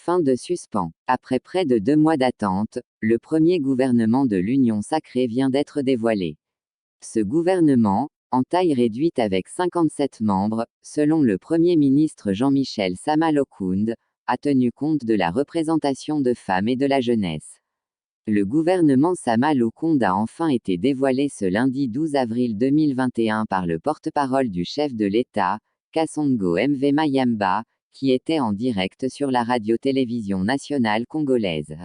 Fin de suspens. Après près de 2 mois d'attente, le premier gouvernement de l'Union sacrée vient d'être dévoilé. Ce gouvernement, en taille réduite avec 57 membres, selon le Premier ministre Jean-Michel Sama-Lokound, a tenu compte de la représentation de femmes et de la jeunesse. Le gouvernement Sama-Lokound a enfin été dévoilé ce lundi 12 avril 2021 par le porte-parole du chef de l'État, Kasongo Mvema Yamba, qui était en direct sur la radio-télévision nationale congolaise.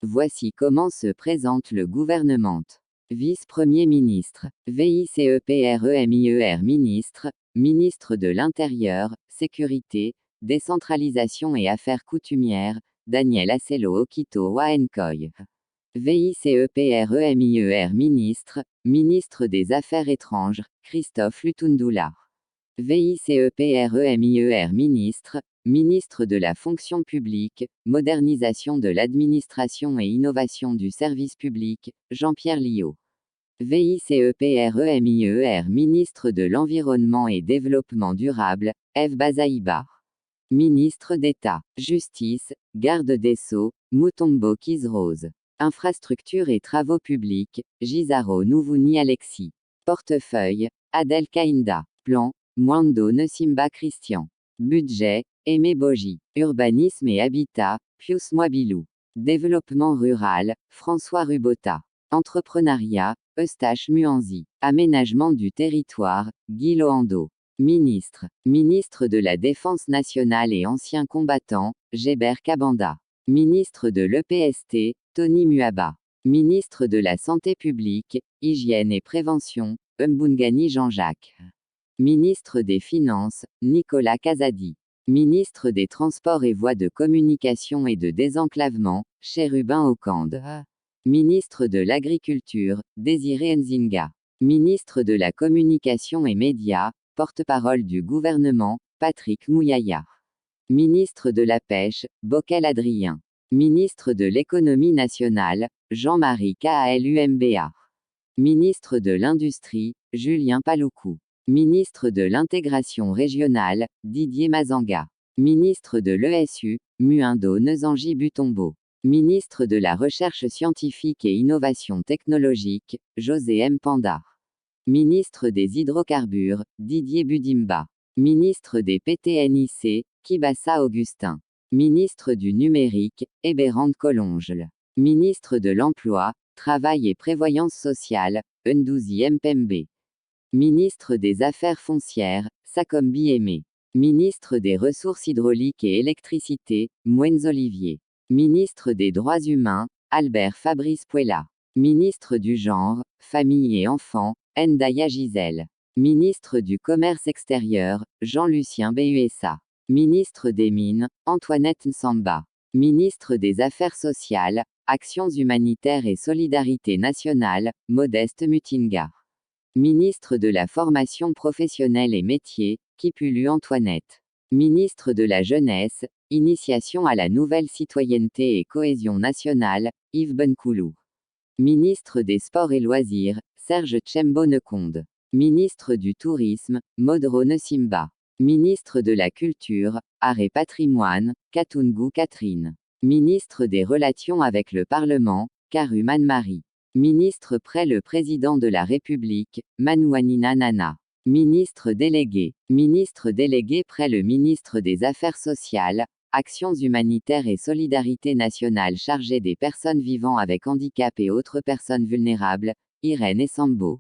Voici comment se présente le gouvernement. Vice-premier ministre, VICEPREMIER ministre, ministre de l'Intérieur, Sécurité, Décentralisation et Affaires coutumières, Daniel Aselo Okito Waenkoy. VICEPREMIER ministre, ministre des Affaires étranges, Christophe Lutundula. VICEPREMIER ministre, ministre de la fonction publique, modernisation de l'administration et innovation du service public, Jean-Pierre Liot. VICEPREMIER ministre de l'Environnement et Développement durable, Eve Bazaïba. Ministre d'État, Justice, Garde des Sceaux, Mutombo Kizrose. Infrastructures et travaux publics, Gisaro Nouvouni Alexis. Portefeuille, Adel Kainda. Plan, Mwando Nsimba Christian. Budget, Aimé Boji. Urbanisme et habitat, Pius Mwabilou. Développement rural, François Rubota. Entrepreneuriat, Eustache Muanzi. Aménagement du territoire, Guy Loando. Ministre, ministre de la Défense nationale et ancien combattant, Gébert Kabanda. Ministre de l'EPST, Tony Muaba. Ministre de la Santé publique, Hygiène et Prévention, Mbungani Jean-Jacques. Ministre des Finances, Nicolas Kazadi. Ministre des Transports et Voies de Communication et de Désenclavement, Chérubin Okande. Ministre de l'Agriculture, Désiré Nzinga. Ministre de la Communication et Médias, porte-parole du gouvernement, Patrick Mouyaya. Ministre de la Pêche, Bokel Adrien. Ministre de l'Économie nationale, Jean-Marie Kalumba. Ministre de l'Industrie, Julien Paloukou. Ministre de l'Intégration régionale, Didier Mazanga. Ministre de l'ESU, Muindo Nezangi Butombo. Ministre de la Recherche scientifique et innovation technologique, José M. Panda. Ministre des Hydrocarbures, Didier Budimba. Ministre des PTNIC, Kibassa Augustin. Ministre du Numérique, Hébérande Collonges. Ministre de l'Emploi, Travail et Prévoyance sociale, Ndouzi Mpembe. Ministre des Affaires foncières, Sakombi Aimé. Ministre des Ressources hydrauliques et électricité, Mouens Olivier. Ministre des Droits humains, Albert Fabrice Puella. Ministre du Genre, Famille et Enfants, Ndaya Gisèle. Ministre du Commerce extérieur, Jean-Lucien Buessa. Ministre des Mines, Antoinette Nsamba. Ministre des Affaires sociales, Actions humanitaires et solidarité nationale, Modeste Mutinga. Ministre de la Formation professionnelle et métiers, Kipulu Antoinette. Ministre de la Jeunesse, Initiation à la nouvelle citoyenneté et cohésion nationale, Yves Benkoulou. Ministre des Sports et Loisirs, Serge Tchembo Nekonde. Ministre du Tourisme, Modro Nsimba. Ministre de la Culture, Art et Patrimoine, Katungu Catherine. Ministre des Relations avec le Parlement, Karum Anne-Marie. Ministre près le Président de la République, Manouanina Nana. Ministre délégué près le ministre des Affaires sociales, Actions humanitaires et solidarité nationale chargé des personnes vivant avec handicap et autres personnes vulnérables, Irène Essambo.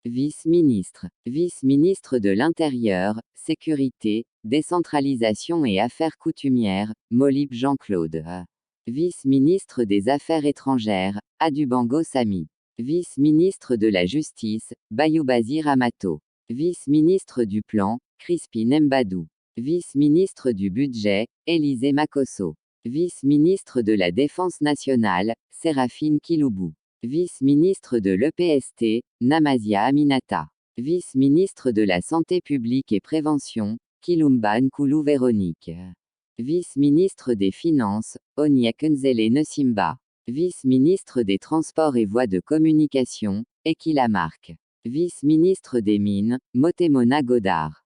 Vice-ministre de l'Intérieur, Sécurité, Décentralisation et Affaires coutumières, Molip Jean-Claude. Vice-ministre des Affaires étrangères, Adubango Sami. Vice-ministre de la Justice, Bayoubazi Ramato. Vice-ministre du Plan, Crispin Mbadou. Vice-ministre du Budget, Élisée Makosso. Vice-ministre de la Défense nationale, Séraphine Kiloubou. Vice-ministre de l'EPST, Namazia Aminata. Vice-ministre de la Santé publique et Prévention, Kilumba Nkoulou Véronique. Vice-ministre des Finances, Onyek Nzele Nsimba. Vice-ministre des Transports et Voies de Communication, Ekila Marc. Vice-ministre des Mines, Motemona Godard.